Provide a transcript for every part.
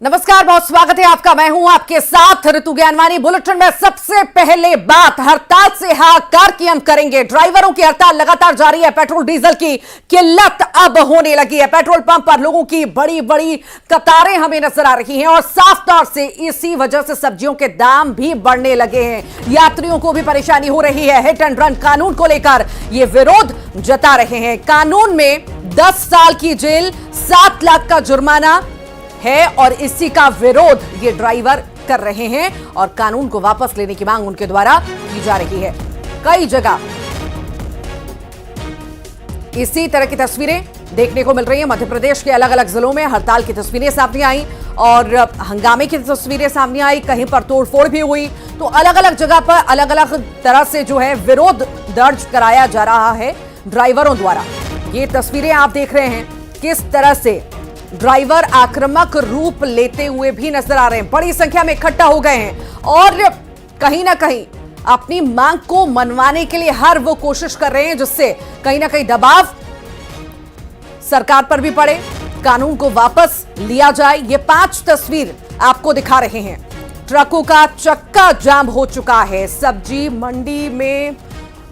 नमस्कार, बहुत स्वागत है आपका। मैं हूं आपके साथ ऋतु ज्ञानवानी। बुलेटिन में सबसे पहले बात, हड़ताल से हाहाकार की हम करेंगे। ड्राइवरों की हड़ताल लगातार जारी है। पेट्रोल डीजल की किल्लत अब होने लगी है। पेट्रोल पंप पर लोगों की बड़ी बड़ी कतारें हमें नजर आ रही हैं और साफ तौर से इसी वजह से सब्जियों के दाम भी बढ़ने लगे हैं। यात्रियों को भी परेशानी हो रही है। हिट एंड रन कानून को लेकर ये विरोध जता रहे हैं। कानून में 10 साल की जेल, 7 लाख का जुर्माना है और इसी का विरोध ये ड्राइवर कर रहे हैं और कानून को वापस लेने की मांग उनके द्वारा की जा रही है। कई जगह इसी तरह की तस्वीरें देखने को मिल रही हैं। मध्य प्रदेश के अलग अलग जिलों में हड़ताल की तस्वीरें सामने आई और हंगामे की तस्वीरें सामने आई। कहीं पर तोड़फोड़ भी हुई। तो अलग अलग जगह पर अलग अलग तरह से जो है विरोध दर्ज कराया जा रहा है ड्राइवरों द्वारा। ये तस्वीरें आप देख रहे हैं किस तरह से ड्राइवर आक्रामक रूप लेते हुए भी नजर आ रहे हैं। बड़ी संख्या में इकट्ठा हो गए हैं और कहीं ना कहीं अपनी मांग को मनवाने के लिए हर वो कोशिश कर रहे हैं जिससे कहीं ना कहीं दबाव सरकार पर भी पड़े, कानून को वापस लिया जाए। ये 5 तस्वीर आपको दिखा रहे हैं। ट्रकों का चक्का जाम हो चुका है। सब्जी मंडी में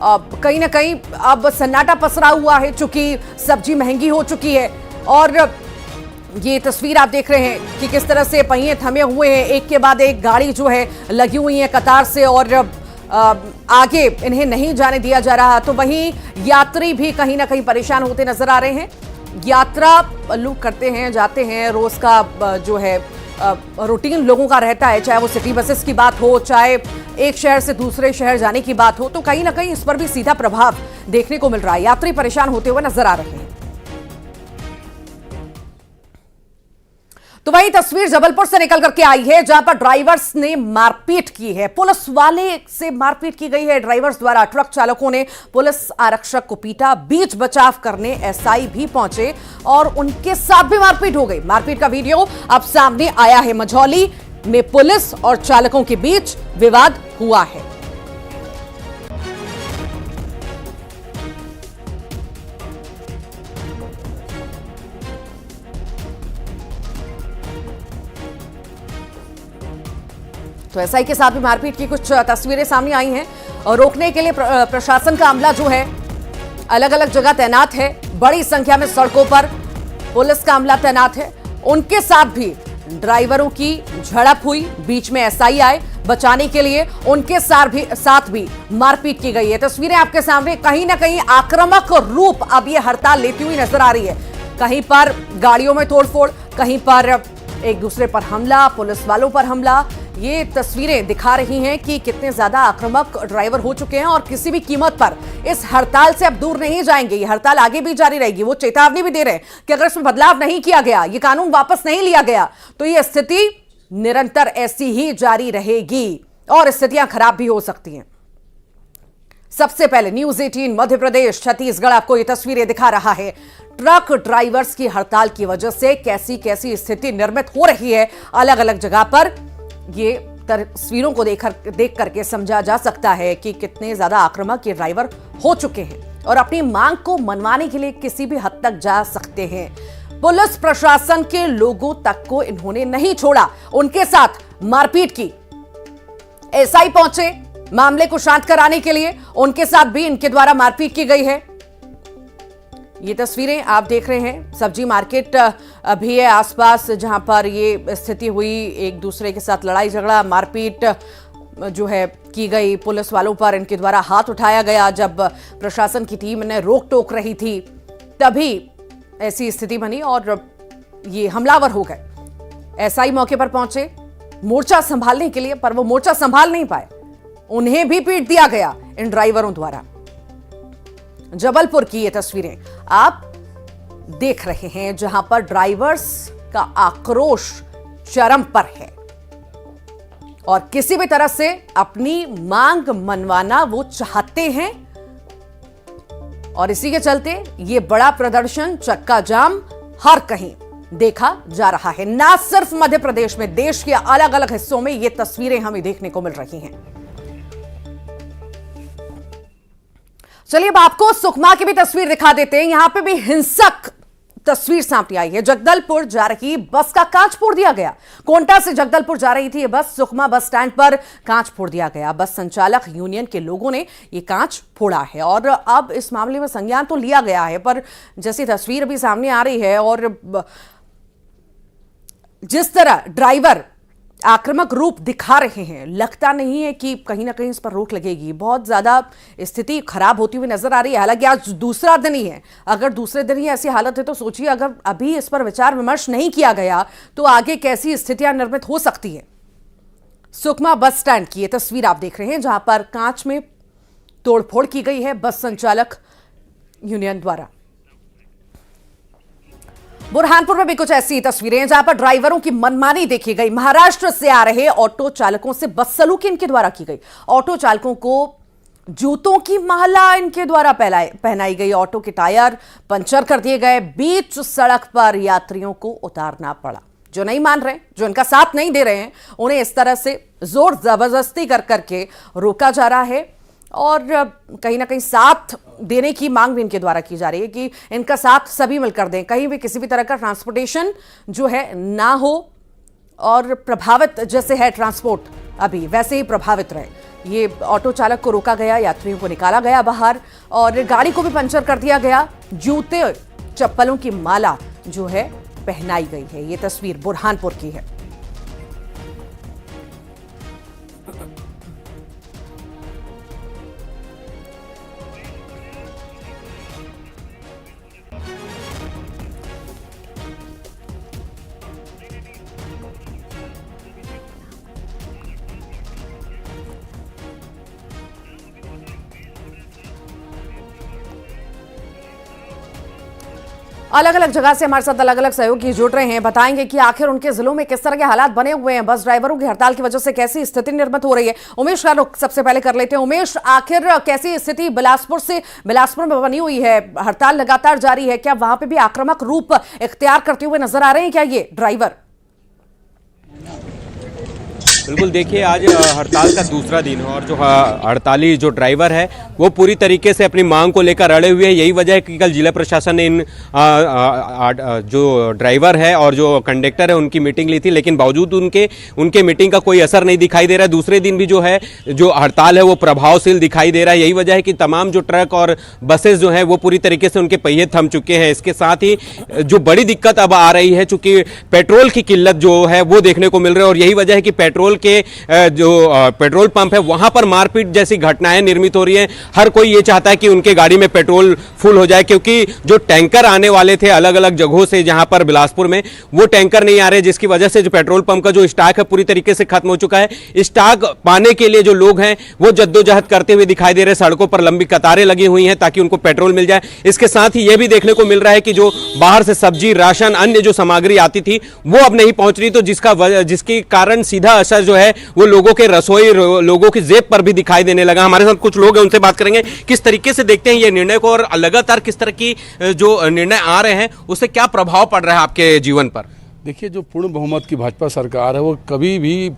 कहीं ना कहीं अब सन्नाटा पसरा हुआ है, चूंकि सब्जी महंगी हो चुकी है। और ये तस्वीर आप देख रहे हैं कि किस तरह से पहिए थमे हुए हैं, एक के बाद एक गाड़ी जो है लगी हुई है कतार से और आगे इन्हें नहीं जाने दिया जा रहा। तो वहीं यात्री भी कहीं ना कहीं परेशान होते नजर आ रहे हैं। यात्रा लोग करते हैं, जाते हैं, रोज का जो है रूटीन लोगों का रहता है, चाहे वो सिटी बसेस की बात हो, चाहे एक शहर से दूसरे शहर जाने की बात हो। तो कहीं ना कहीं इस पर भी सीधा प्रभाव देखने को मिल रहा है। यात्री परेशान होते हुए नजर आ रहे हैं। तो वही तस्वीर जबलपुर से निकल करके आई है जहां पर ड्राइवर्स ने मारपीट की है। पुलिस वाले से मारपीट की गई है ड्राइवर्स द्वारा। ट्रक चालकों ने पुलिस आरक्षक को पीटा। बीच बचाव करने एसआई भी पहुंचे और उनके साथ भी मारपीट हो गई। मारपीट का वीडियो अब सामने आया है। मझौली में पुलिस और चालकों के बीच विवाद हुआ है। तो एसआई के साथ भी मारपीट की कुछ तस्वीरें सामने आई हैं और रोकने के लिए प्रशासन का अमला जो है अलग अलग जगह तैनात है। बड़ी संख्या में सड़कों पर पुलिस का अमला तैनात है। उनके साथ भी ड्राइवरों की झड़प हुई। बीच में एसआई आए बचाने के लिए। उनके साथ भी मारपीट की गई है। तस्वीरें आपके सामने। कहीं ना कहीं आक्रामक रूप अब ये हड़ताल लेती हुई नजर आ रही है। कहीं पर गाड़ियों में तोड़फोड़, कहीं पर एक दूसरे पर हमला, पुलिस वालों पर हमला। ये तस्वीरें दिखा रही हैं कि कितने ज्यादा आक्रामक ड्राइवर हो चुके हैं और किसी भी कीमत पर इस हड़ताल से अब दूर नहीं जाएंगे। ये हड़ताल आगे भी जारी रहेगी। वो चेतावनी भी दे रहे हैं कि अगर इसमें बदलाव नहीं किया गया, ये कानून वापस नहीं लिया गया, तो ये स्थिति निरंतर ऐसी ही जारी रहेगी और स्थितियां खराब भी हो सकती हैं। सबसे पहले न्यूज 18 मध्य प्रदेश छत्तीसगढ़ आपको ये तस्वीरें दिखा रहा है। ट्रक ड्राइवर्स की हड़ताल की वजह से कैसी कैसी स्थिति निर्मित हो रही है अलग अलग जगह पर। ये तस्वीरों को देख करके समझा जा सकता है कि कितने ज्यादा आक्रामक ये ड्राइवर हो चुके हैं और अपनी मांग को मनवाने के लिए किसी भी हद तक जा सकते हैं। पुलिस प्रशासन के लोगों तक को इन्होंने नहीं छोड़ा, उनके साथ मारपीट की। एसआई पहुंचे मामले को शांत कराने के लिए, उनके साथ भी इनके द्वारा मारपीट की गई है। ये तस्वीरें आप देख रहे हैं। सब्जी मार्केट भी है आसपास जहां पर ये स्थिति हुई। एक दूसरे के साथ लड़ाई झगड़ा, मारपीट जो है की गई। पुलिस वालों पर इनके द्वारा हाथ उठाया गया। जब प्रशासन की टीम ने रोक टोक रही थी तभी ऐसी स्थिति बनी और ये हमलावर हो गए। एसआई मौके पर पहुंचे मोर्चा संभालने के लिए, पर वो मोर्चा संभाल नहीं पाए। उन्हें भी पीट दिया गया इन ड्राइवरों द्वारा। जबलपुर की ये तस्वीरें आप देख रहे हैं जहां पर ड्राइवर्स का आक्रोश चरम पर है और किसी भी तरह से अपनी मांग मनवाना वो चाहते हैं और इसी के चलते ये बड़ा प्रदर्शन, चक्का जाम हर कहीं देखा जा रहा है। ना सिर्फ मध्य प्रदेश में, देश के अलग अलग हिस्सों में ये तस्वीरें हमें देखने को मिल रही हैं। चलिए अब आपको सुकमा की भी तस्वीर दिखा देते हैं। यहां पे भी हिंसक तस्वीर सामने आई है। जगदलपुर जा रही बस का कांच फोड़ दिया गया। कोंटा से जगदलपुर जा रही थी ये बस, सुकमा बस स्टैंड पर कांच फोड़ दिया गया। बस संचालक यूनियन के लोगों ने ये कांच फोड़ा है और अब इस मामले में संज्ञान तो लिया गया है, पर जैसी तस्वीर भी सामने आ रही है और जिस तरह ड्राइवर आक्रामक रूप दिखा रहे हैं, लगता नहीं है कि कहीं ना कहीं इस पर रोक लगेगी। बहुत ज्यादा स्थिति खराब होती हुई नजर आ रही है। हालांकि आज दूसरा दिन ही है, अगर दूसरे दिन ही ऐसी हालत है तो सोचिए अगर अभी इस पर विचार विमर्श नहीं किया गया तो आगे कैसी स्थितियां निर्मित हो सकती है। सुकमा बस स्टैंड की ये तस्वीर आप देख रहे हैं जहां पर कांच में तोड़फोड़ की गई है बस संचालक यूनियन द्वारा। बुरहानपुर में भी कुछ ऐसी तस्वीरें हैं जहां पर ड्राइवरों की मनमानी देखी गई। महाराष्ट्र से आ रहे ऑटो चालकों से बदसलूकी इनके द्वारा की गई। ऑटो चालकों को जूतों की माला इनके द्वारा पहनाई गई। ऑटो के टायर पंचर कर दिए गए। बीच सड़क पर यात्रियों को उतारना पड़ा। जो नहीं मान रहे, जो इनका साथ नहीं दे रहे हैं, उन्हें इस तरह से जोर जबरदस्ती कर करके रोका जा रहा है और कहीं ना कहीं साथ देने की मांग भी इनके द्वारा की जा रही है कि इनका साथ सभी मिलकर दें, कहीं भी किसी भी तरह का ट्रांसपोर्टेशन जो है ना हो और प्रभावित जैसे है ट्रांसपोर्ट अभी वैसे ही प्रभावित रहे। ये ऑटो चालक को रोका गया, यात्रियों को निकाला गया बाहर और गाड़ी को भी पंचर कर दिया गया। जूते चप्पलों की माला जो है पहनाई गई है। ये तस्वीर बुरहानपुर की है। अलग अलग जगह से हमारे साथ अलग अलग सहयोगी जुड़ रहे हैं, बताएंगे कि आखिर उनके जिलों में किस तरह के हालात बने हुए हैं, बस ड्राइवरों की हड़ताल की वजह से कैसी स्थिति निर्मित हो रही है। उमेश का रुख सबसे पहले कर लेते हैं। उमेश, आखिर कैसी स्थिति बिलासपुर में बनी हुई है? हड़ताल लगातार जारी है, क्या वहां पे भी आक्रामक रूप इख्तियार करते हुए नजर आ रहे हैं क्या ये ड्राइवर? बिल्कुल, देखिए आज हड़ताल का दूसरा दिन है और जो हड़ताली जो ड्राइवर है वो पूरी तरीके से अपनी मांग को लेकर अड़े हुए हैं। यही वजह है कि कल जिला प्रशासन ने इन जो ड्राइवर है और जो कंडक्टर है उनकी मीटिंग ली थी, लेकिन बावजूद उनके मीटिंग का कोई असर नहीं दिखाई दे रहा है। दूसरे दिन भी जो है जो हड़ताल है वो प्रभावशील दिखाई दे रहा है। यही वजह है कि तमाम जो ट्रक और बसेस जो हैं वो पूरी तरीके से उनके पहिए थम चुके हैं। इसके साथ ही जो बड़ी दिक्कत अब आ रही है, चूंकि पेट्रोल की किल्लत जो है वो देखने को मिल रही है और यही वजह है कि पेट्रोल के जो पेट्रोल पंप है वहां पर मारपीट जैसी घटनाएं निर्मित हो रही हैं। हर कोई ये चाहता है कि उनके गाड़ी में पेट्रोल फुल हो जाए, क्योंकि जो टैंकर आने वाले थे अलग अलग जगहों से जहां पर बिलासपुर में, वो टैंकर नहीं आ रहे, जिसकी वजह से जो पेट्रोल पंप का जो स्टॉक है पूरी तरीके से खत्म हो चुका है। स्टॉक पाने के लिए जो लोग हैं वो जद्दोजहद करते हुए दिखाई दे रहे हैं। सड़कों पर लंबी कतारें लगी हुई हैं ताकि उनको पेट्रोल मिल जाए। इसके साथ ही यह भी देखने को मिल रहा है कि जो बाहर से सब्जी, राशन, अन्य जो सामग्री आती थी वो अब नहीं पहुंच रही, तो जिसके कारण सीधा असर जो है वो लोगों के रसोई, लोगों की जेब पर भी दिखाई देने लगा। हमारे साथ कुछ लोग हैं, उनसे बात करेंगे किस तरीके से देखते हैं ये निर्णय को और लगातार किस तरह की जो निर्णय आ रहे हैं उससे क्या प्रभाव पड़ रहा है आपके जीवन पर। देखिए, जो पूर्ण बहुमत की भाजपा सरकार है वो कभी भी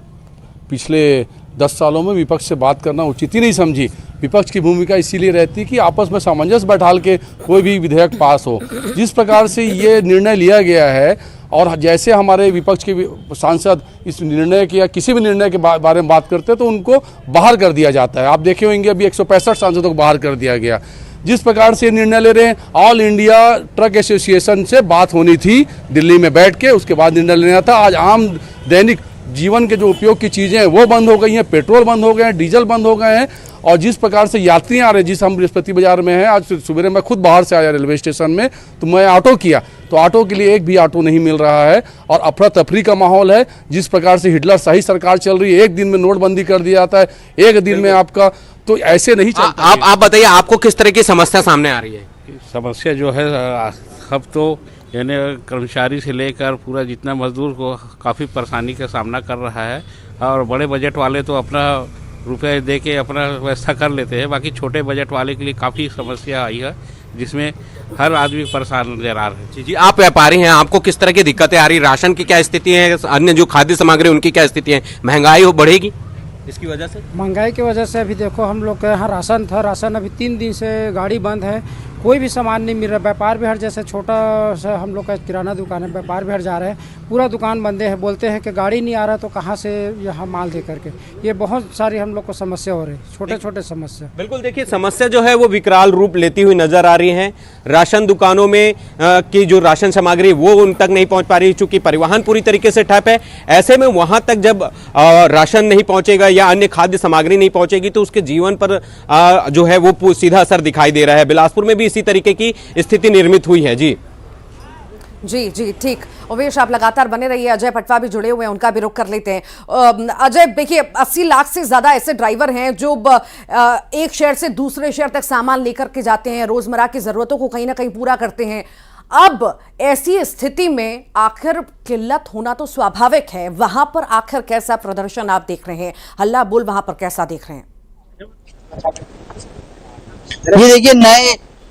पिछले 10 सालों में विपक्ष से बात करना उचित ही नहीं समझी। विपक्ष की भूमिका इसीलिए रहती कि आपस में सामंजस्य बैठाल के कोई भी विधेयक पास हो। जिस प्रकार से ये निर्णय लिया गया है और जैसे हमारे विपक्ष के सांसद इस निर्णय के या किसी भी निर्णय के बारे में बात करते हैं तो उनको बाहर कर दिया जाता है। आप देखे होंगे अभी 165 सांसदों को बाहर कर दिया गया। जिस प्रकार से निर्णय ले रहे हैं, ऑल इंडिया ट्रक एसोसिएशन से बात होनी थी दिल्ली में बैठ के, उसके बाद निर्णय लेना था। आज आम दैनिक जीवन के जो उपयोग की चीज़ें हैं वो बंद हो गई हैं, पेट्रोल बंद हो गए हैं, डीजल बंद हो गए हैं और जिस प्रकार से यात्री आ रहे हैं, जिस हम बृहस्पति बाजार में हैं, आज सुबह मैं खुद बाहर से आया रेलवे स्टेशन में, तो मैं ऑटो किया तो ऑटो के लिए एक भी ऑटो नहीं मिल रहा है और अफरा तफरी का माहौल है। जिस प्रकार से हिटलर शाही सरकार चल रही है, एक दिन में नोटबंदी कर दिया जाता है, एक दिन में आपका, तो ऐसे नहीं चलता। आप बताइए आपको किस तरह की समस्या सामने आ रही है? समस्या जो है अब तो यानी कर्मचारी से लेकर पूरा जितना मजदूर को काफ़ी परेशानी का सामना कर रहा है और बड़े बजट वाले तो अपना रुपये दे के अपना व्यवस्था कर लेते हैं, बाकी छोटे बजट वाले के लिए काफ़ी समस्या आई है जिसमें हर आदमी परेशान नजर आ रहे हैं। जी, आप व्यापारी हैं, आपको किस तरह की दिक्कतें आ रही? राशन की क्या स्थिति है, अन्य जो खाद्य सामग्री उनकी क्या स्थिति है? महंगाई हो बढ़ेगी इसकी वजह से? महंगाई की वजह से अभी देखो हम लोग के यहाँ राशन था, राशन अभी 3 दिन से गाड़ी बंद है, कोई भी सामान नहीं मिल रहा। व्यापार भी हट, जैसे छोटा सा हम लोग का किराना दुकान है, व्यापार भी हट जा रहे हैं, पूरा दुकान बंदे हैं। बोलते हैं कि गाड़ी नहीं आ रहा तो कहाँ से यहाँ माल दे करके। ये बहुत सारी हम लोग को समस्या हो रही है, छोटे छोटे समस्या। बिल्कुल, देखिए समस्या जो है वो विकराल रूप लेती हुई नजर आ रही है। राशन दुकानों में की जो राशन सामग्री वो उन तक नहीं पहुंच पा रही, चूंकि परिवहन पूरी तरीके से ठप है। ऐसे में वहां तक जब राशन नहीं पहुंचेगा या अन्य खाद्य सामग्री नहीं पहुंचेगी तो उसके जीवन पर जो है वो सीधा असर दिखाई दे रहा है। बिलासपुर में भी इसी तरीके की स्थिति निर्मित हुई है। जी जी जी, ठीक। उमेश, आप लगातार बने रहिए। अजय पटवा भी जुड़े हुए हैं, उनका भी रुख कर लेते हैं। अजय, देखिए 80 लाख से ज्यादा ऐसे ड्राइवर हैं जो एक शहर से दूसरे शहर तक सामान लेकर के जाते हैं, रोजमर्रा की जरूरतों को कहीं ना कहीं पूरा करते हैं। अब ऐसी स्थिति में आखिर किल्लत होना तो स्वाभाविक है, वहां पर आखिर कैसा प्रदर्शन आप देख रहे हैं, हल्ला बोल वहां पर कैसा देख रहे हैं? ये देखिए,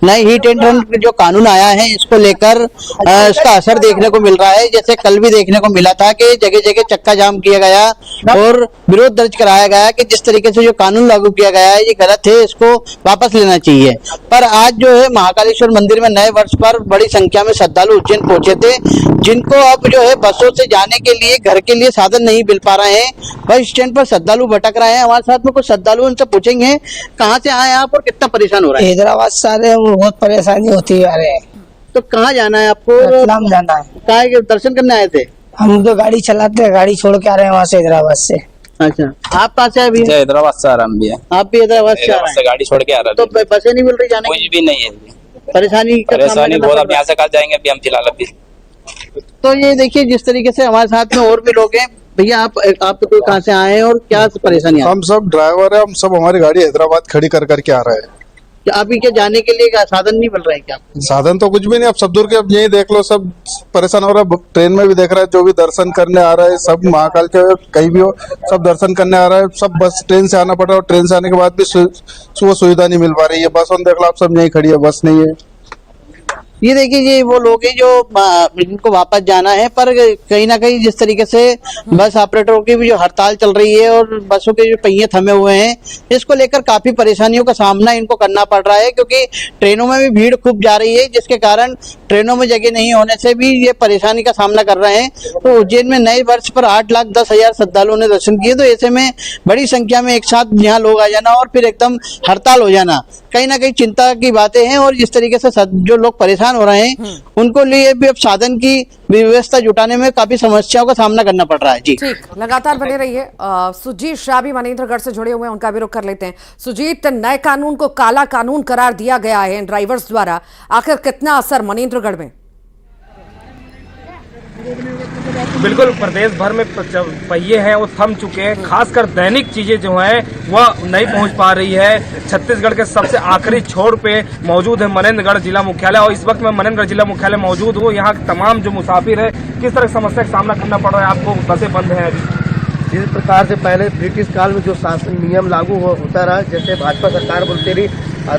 नए हीट एंड रन जो कानून आया है इसको लेकर इसका असर देखने को मिल रहा है। जैसे कल भी देखने को मिला था कि जगह जगह चक्का जाम किया गया और विरोध दर्ज कराया गया कि जिस तरीके से जो कानून लागू किया गया है ये गलत है, इसको वापस लेना चाहिए। पर आज जो है महाकालेश्वर मंदिर में नए वर्ष पर बड़ी संख्या में श्रद्धालु उज्जैन पहुंचे थे, जिनको अब जो है बसों से जाने के लिए घर के लिए साधन नहीं मिल पा रहे हैं। बस स्टैंड पर श्रद्धालु भटक रहे हैं। हमारे साथ में कुछ श्रद्धालु, उनसे पूछेंगे कहाँ से आए आप और कितना परेशान हो रहे हैं। हैदराबाद से आ रहे हैं, बहुत परेशानी होती है। अरे तो कहाँ जाना है आपको? रतलाम जाना है। कहाँ के दर्शन करने आए थे? हम तो गाड़ी चलाते हैं, गाड़ी छोड़ के आ रहे हैं वहाँ से, हैदराबाद से। अच्छा, आप कहाँ से अभी? हैदराबाद से आराम भी है। आप भी हैदराबाद से आ रहे हैं? गाड़ी छोड़ के आ रहे तो बसें नहीं मिल रही जाने कुछ भी नहीं है। परेशानी बहुत। अब यहाँ से कल जाएंगे अभी हम फिलहाल अभी। तो ये देखिए, जिस तरीके से हमारे साथ में और भी लोग हैं। भैया, आप तो कहाँ से आए हैं और क्या परेशानी? हम सब ड्राइवर है, हम सब हमारी गाड़ी हैदराबाद खड़ी कर करके आ रहे हैं। अभी क्या जाने के लिए साधन नहीं मिल रहा है क्या? साधन तो कुछ भी नहीं। अब सब दूर के, अब यही देख लो, सब परेशान हो रहा है। ट्रेन में भी देख रहा है, जो भी दर्शन करने आ रहा है, सब महाकाल के कहीं भी हो, सब दर्शन करने आ रहा है। सब बस ट्रेन से आना पड़ रहा है और ट्रेन से आने के बाद भी सुबह सुविधा नहीं मिल पा रही है। बस देख लो आप, सब यही खड़ी है, बस नहीं है। ये देखिए, ये वो लोग हैं जो इनको वापस जाना है, पर कहीं ना कहीं जिस तरीके से बस ऑपरेटरों की भी जो हड़ताल चल रही है और बसों के जो पहिए थमे हुए हैं, इसको लेकर काफी परेशानियों का सामना इनको करना पड़ रहा है। क्योंकि ट्रेनों में भी भीड़ खूब जा रही है, जिसके कारण ट्रेनों में जगह नहीं होने से भी ये परेशानी का सामना कर रहे हैं। तो उज्जैन में नए वर्ष पर 8,10,000 श्रद्धालुओं ने दर्शन किए। तो ऐसे में बड़ी संख्या में एक साथ यहाँ लोग आ जाना और फिर एकदम हड़ताल हो जाना कहीं ना कहीं चिंता की बातें हैं। और जिस तरीके से जो लोग परेशान हो रहे हैं उनको लिए भी अब साधन की व्यवस्था जुटाने में काफी समस्याओं का सामना करना पड़ रहा है। जी ठीक, लगातार बने रहिए। सुजीत शाह भी मनेंद्रगढ़ से जुड़े हुए हैं, उनका भी रुख कर लेते हैं। सुजीत, नए कानून को काला कानून करार दिया गया है ड्राइवर्स द्वारा, आखिर कितना असर मनेंद्रगढ़ में? बिल्कुल, प्रदेश भर में पहिए हैं वो थम चुके हैं। खासकर दैनिक चीजें जो हैं वह नहीं पहुंच पा रही है। छत्तीसगढ़ के सबसे आखिरी छोर पे मौजूद है मनेंद्रगढ़ जिला मुख्यालय, और इस वक्त मैं मनेंद्रगढ़ जिला मुख्यालय मौजूद हूँ। यहाँ के तमाम जो मुसाफिर है, किस तरह की समस्या का सामना करना पड़ रहा है आपको? बसें बंद हैं अभी। जिस प्रकार से पहले ब्रिटिश काल में जो शासन नियम लागू होता रहा, जैसे भाजपा सरकार बोलती रही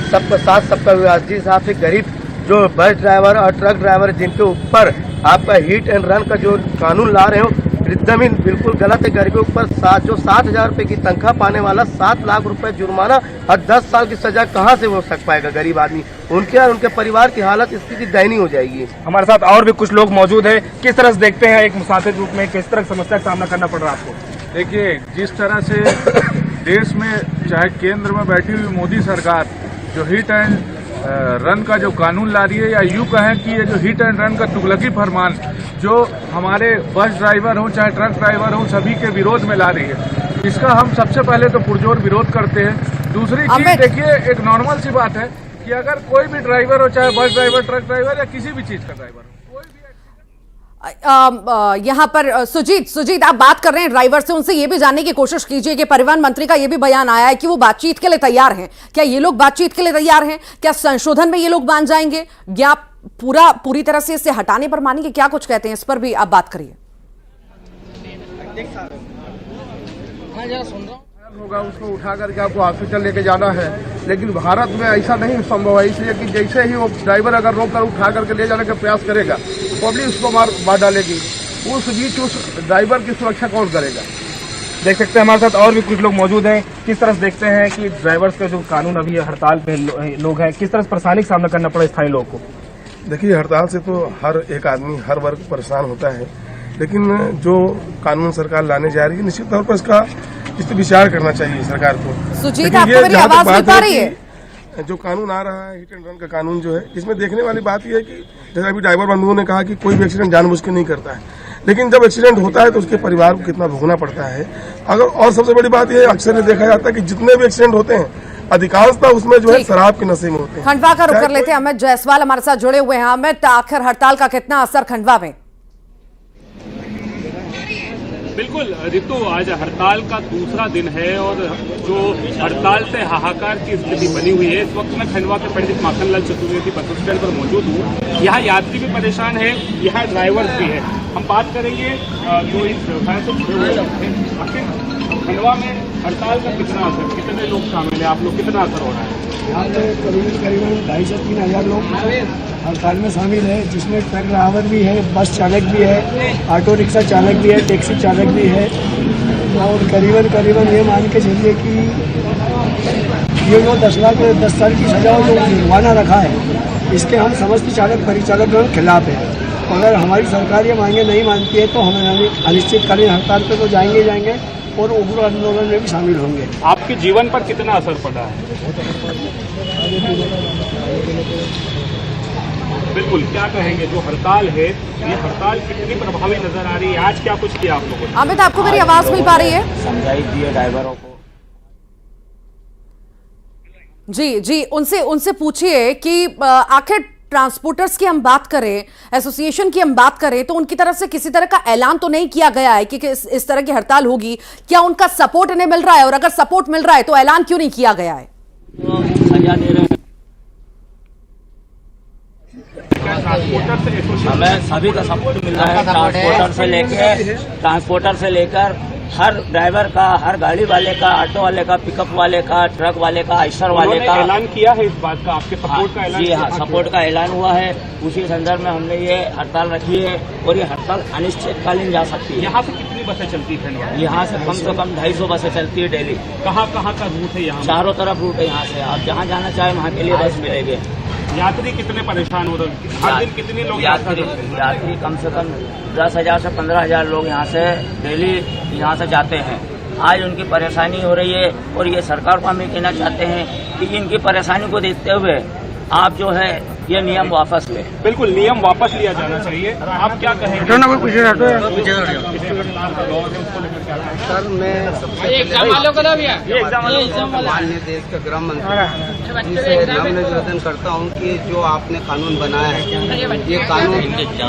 सबका साथ सबका विकास, जिस हिसाब से गरीब जो बस ड्राइवर और ट्रक ड्राइवर जिनके ऊपर आपका हिट एंड रन का जो कानून ला रहे हो, एकदम ही बिल्कुल गलत है। गरीबों के ऊपर जो 60,000 रुपए की तनख्वाह पाने वाला 7 लाख रुपए जुर्माना और 10 साल की सजा कहाँ से हो सक पाएगा गरीब आदमी? उनके और उनके परिवार की हालत स्थिति दयनीय हो जाएगी। हमारे साथ और भी कुछ लोग मौजूद है, किस तरह से देखते हैं एक मुसाफिर रूप में, किस तरह की समस्या का सामना करना पड़ रहा है आपको? देखिए, जिस तरह से देश में चाहे केंद्र में बैठी हुई मोदी सरकार जो हिट एंड रन का जो कानून ला रही है, या यूँ कहें कि ये जो हिट एंड रन का तुगलकी फरमान जो हमारे बस ड्राइवर हो चाहे ट्रक ड्राइवर हो सभी के विरोध में ला रही है, इसका हम सबसे पहले तो पुरजोर विरोध करते हैं। दूसरी चीज देखिए, एक नॉर्मल सी बात है कि अगर कोई भी ड्राइवर हो, चाहे बस ड्राइवर, ट्रक ड्राइवर या किसी भी चीज का ड्राइवर हो, यहाँ पर सुजीत आप बात कर रहे हैं ड्राइवर से, उनसे ये भी जानने की कोशिश कीजिए कि परिवहन मंत्री का ये भी बयान आया है कि वो बातचीत के लिए तैयार हैं। क्या ये लोग बातचीत के लिए तैयार हैं? क्या संशोधन में ये लोग मान जाएंगे या पूरी तरह से इसे हटाने पर मानेंगे? क्या कुछ कहते हैं, इस पर भी आप बात करिए। होगा उसको उठा करके आपको हॉस्पिटल लेके जाना है, लेकिन भारत में ऐसा नहीं संभव है। इसलिए कि जैसे ही वो ड्राइवर अगर रोक कर उठा करके ले जाने का प्रयास करेगा, पब्लिक उसको मार डालेगी। उस बीच उस ड्राइवर की सुरक्षा कौन करेगा? देख सकते हैं हमारे साथ और भी कुछ लोग मौजूद हैं। किस तरह से देखते हैं कि ड्राइवर्स का जो कानून अभी हड़ताल पे लोग हैं, किस तरह से परेशानी का सामना करना पड़ा स्थानीय लोगों को? देखिए, हड़ताल से तो हर एक आदमी, हर वर्ग परेशान होता है, लेकिन जो कानून सरकार लाने जा रही है निश्चित तौर पर इस पर विचार करना चाहिए सरकार को। सुजीत, आपको मेरी आवाज मिल पा रही है? जो कानून आ रहा है, हिट एंड रन का कानून जो है, इसमें देखने वाली बात यह है कि जैसे अभी ड्राइवर बंधुओं ने कहा कि कोई भी एक्सीडेंट जानबूझ के नहीं करता है, लेकिन जब एक्सीडेंट होता है तो उसके परिवार को कितना भोगना पड़ता है। अगर और सबसे बड़ी बात यह है, अक्सर ये देखा जाता है कि जितने भी एक्सीडेंट होते हैं अधिकांशतः उसमें जो है शराब के नशे में होते हैं। खंडवा का रुख कर लेते हैं, अमित जायसवाल हमारे साथ जुड़े हुए हैं। अमित, आखिर हड़ताल का कितना असर खंडवा में? बिल्कुल रितु, आज हड़ताल का दूसरा दिन है और जो हड़ताल से हाहाकार की स्थिति बनी हुई है। इस वक्त मैं खंडवा के पंडित माखनलाल चतुर्वेदी बस स्टैंड पर मौजूद हूँ। यहाँ यात्री भी परेशान है, यहाँ ड्राइवर्स भी है। हम बात करेंगे जो इस व्यवसाय से जुड़े हुए हैं, आखिर खंडवा में हड़ताल का कितना असर, कितने लोग शामिल है, आप लोग कितना असर हो रहा है? यहाँ पे करीबन 2,500 से 3,000 लोग हड़ताल में शामिल है, जिसमें ट्रक ड्राइवर भी है, बस चालक भी है, ऑटो रिक्शा चालक भी है, टैक्सी चालक भी है। और करीबन ये मान के चलिए कि ये जो 10 साल की सजा जो जुर्माना रखा है, इसके हम समस्त चालक परिचालक के खिलाफ है। अगर हमारी सरकार ये मांगे नहीं मानती है तो हम अनिश्चितकालीन हड़ताल पर तो जाएंगे और उग्र आंदोलन में भी शामिल होंगे। आपके जीवन पर कितना असर पड़ा है? बिल्कुल, क्या कहेंगे, जो हड़ताल है ये हड़ताल कितनी प्रभावी नजर आ रही है? आज क्या कुछ किया आप लोगों ने? अमित, आपको मेरी आवाज मिल पा रही है? समझाई दिए ड्राइवरों को। जी, उनसे पूछिए कि आखिर ट्रांसपोर्टर्स की हम बात करें, एसोसिएशन की हम बात करें, तो उनकी तरफ से किसी तरह का ऐलान तो नहीं किया गया है कि इस तरह की हड़ताल होगी। क्या उनका सपोर्ट इन्हें मिल रहा है? और अगर सपोर्ट मिल रहा है तो ऐलान क्यों नहीं किया गया है? सजा दे रहे हैं हमें, सभी का सपोर्ट मिल रहा है। ट्रांसपोर्टर से लेकर हर ड्राइवर का, हर गाड़ी वाले का, ऑटो वाले का, पिकअप वाले का, ट्रक वाले का, आइशर वाले का ऐलान किया है इस बात का, आपके सपोर्ट का ऐलान? जी हाँ, सपोर्ट का ऐलान हुआ है। उसी संदर्भ में हमने ये हड़ताल रखी है और ये हड़ताल अनिश्चितकालीन जा सकती है। यहाँ से कितनी बसें चलती है? यहाँ से कम 250 बसें चलती है डेली। कहाँ का रूट है यहाँ? चारों तरफ रूट है यहाँ से, आप जहाँ जाना चाहें वहाँ के लिए बस मिलेगी। यात्री कितने परेशान हो रहे हैं? हर दिन कितने लोग यात्री कम से कम 10,000 से 15,000 लोग यहाँ से डेली यहाँ से जाते हैं। आज उनकी परेशानी हो रही है और ये सरकार को हम ये कहना चाहते हैं कि इनकी परेशानी को देखते हुए आप जो है ये नियम वापस ले। बिल्कुल, नियम वापस लिया जाना चाहिए। आप क्या कहेंगे? सर, मैं माननीय देश का गृह मंत्री से नम्र निवेदन करता हूं कि जो आपने कानून बनाया है, ये कानून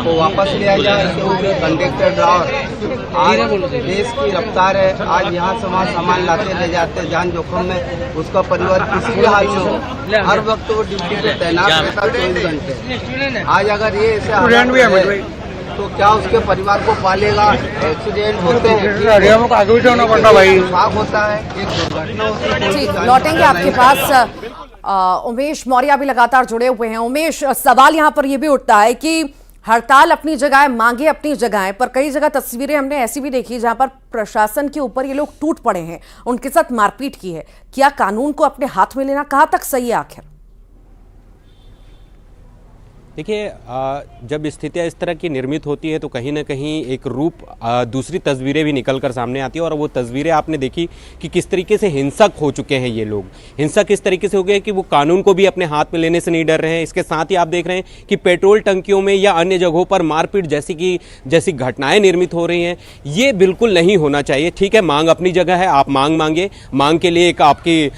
को वापस लिया जाए, क्योंकि कंडक्टर ड्राइवर आज देश की रफ्तार है। आज यहाँ से वहाँ सामान लाते ले जाते, जान जोखिम में उसका परिवार किसी भी हाल में हो, हर वक्त वो ड्यूटी पे तैनात रहता है 24 घंटे। आज अगर ये ऐसे तो क्या उसके परिवार को पालेगा? एक्सीडेंट होते हैं, आगे भी जाना पड़ता भाई, होता है, एक दुर्घटना होती है। लौटेंगे आपके पास। उमेश मौर्य भी लगातार जुड़े हुए हैं। उमेश, सवाल यहाँ पर यह भी उठता है कि हड़ताल अपनी जगह है, मांगे अपनी जगह है, पर कई जगह तस्वीरें हमने ऐसी भी देखी जहां पर प्रशासन के ऊपर ये लोग टूट पड़े हैं, उनके साथ मारपीट की है। क्या कानून को अपने हाथ में लेना कहां तक सही है आखिर? देखिए, जब स्थितियां इस तरह की निर्मित होती है तो कहीं ना कहीं एक रूप, दूसरी तस्वीरें भी निकल कर सामने आती है। और वो तस्वीरें आपने देखी कि किस तरीके से हिंसक हो चुके हैं ये लोग। हिंसक इस तरीके से हो गए कि वो कानून को भी अपने हाथ में लेने से नहीं डर रहे हैं। इसके साथ ही आप देख रहे हैं कि पेट्रोल टंकियों में या अन्य जगहों पर मारपीट जैसी घटनाएं निर्मित हो रही हैं। ये बिल्कुल नहीं होना चाहिए। ठीक है, मांग अपनी जगह है, आप मांगे, मांग के लिए एक आपकी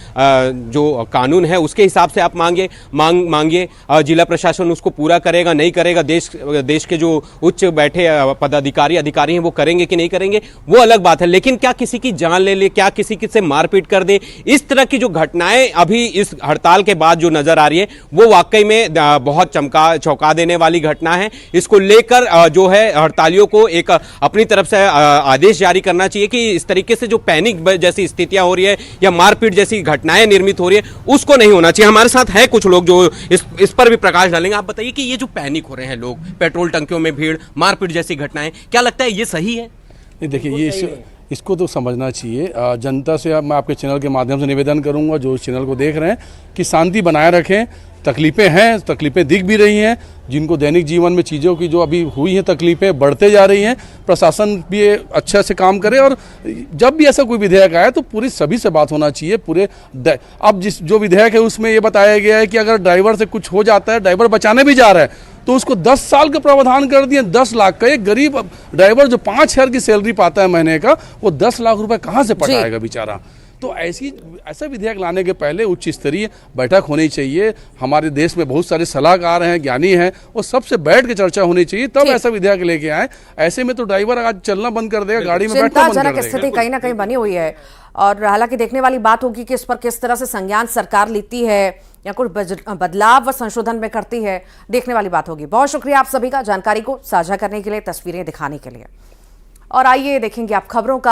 जो कानून है उसके हिसाब से आप मांगिए। जिला प्रशासन उसको पूरा करेगा नहीं करेगा, देश के जो उच्च बैठे पदाधिकारी अधिकारी हैं वो करेंगे कि नहीं करेंगे वो अलग बात है। लेकिन क्या किसी की जान ले, क्या किसी से मारपीट कर दे, इस तरह की जो घटनाएं अभी इस हड़ताल के बाद जो नजर आ रही है वो वाकई में बहुत चौंका देने वाली घटना है। इसको लेकर जो है हड़तालियों को एक अपनी तरफ से आदेश जारी करना चाहिए कि इस तरीके से जो पैनिक जैसी स्थितियां हो रही है या मारपीट जैसी घटनाएं निर्मित हो रही है उसको नहीं होना चाहिए। हमारे साथ है कुछ लोग जो इस पर भी प्रकाश डालेंगे। आप बताइए कि ये जो पैनिक हो रहे हैं लोग, पेट्रोल टंकियों में भीड़, मारपीट जैसी घटनाएं, क्या लगता है ये सही है? देखिए, इसको तो समझना चाहिए। जनता से मैं आपके चैनल के माध्यम से निवेदन करूंगा, जो इस चैनल को देख रहे हैं, कि शांति बनाए रखें। तकलीफ़ें हैं, तकलीफ़ें दिख भी रही हैं, जिनको दैनिक जीवन में चीज़ों की जो अभी हुई हैं तकलीफ़ें बढ़ते जा रही हैं। प्रशासन भी अच्छे से काम करे, और जब भी ऐसा कोई विधेयक आए तो पूरी सभी से बात होना चाहिए। अब जो विधेयक है उसमें ये बताया गया है कि अगर ड्राइवर से कुछ हो जाता है, ड्राइवर बचाने भी जा रहा है, तो उसको 10 साल का प्रावधान कर दिए। 10 लाख का एक गरीब ड्राइवर जो 5,000 की सैलरी पाता है महीने का, वो 10 लाख रुपए कहाँ से पटाएगा बेचारा। तो ऐसा विधेयक लाने के पहले उच्च स्तरीय बैठक होनी चाहिए। हमारे देश में बहुत सारे सलाहकार हैं, ज्ञानी हैं, वो सबसे बैठ के चर्चा होनी चाहिए, तब ऐसा विधेयक लेके आए। ऐसे में तो ड्राइवर आज चलना बंद कर देगा, गाड़ी में बैठना बंद कर चिंताजनक देगा। स्थिति कहीं ना कहीं बनी हुई है, और हालांकि देखने वाली बात होगी कि इस पर किस तरह से संज्ञान सरकार लेती है या कुछ बदलाव व संशोधन में करती है, देखने वाली बात होगी। बहुत शुक्रिया आप सभी का जानकारी को साझा करने के लिए, तस्वीरें दिखाने के लिए। और आइए देखेंगे आप खबरों का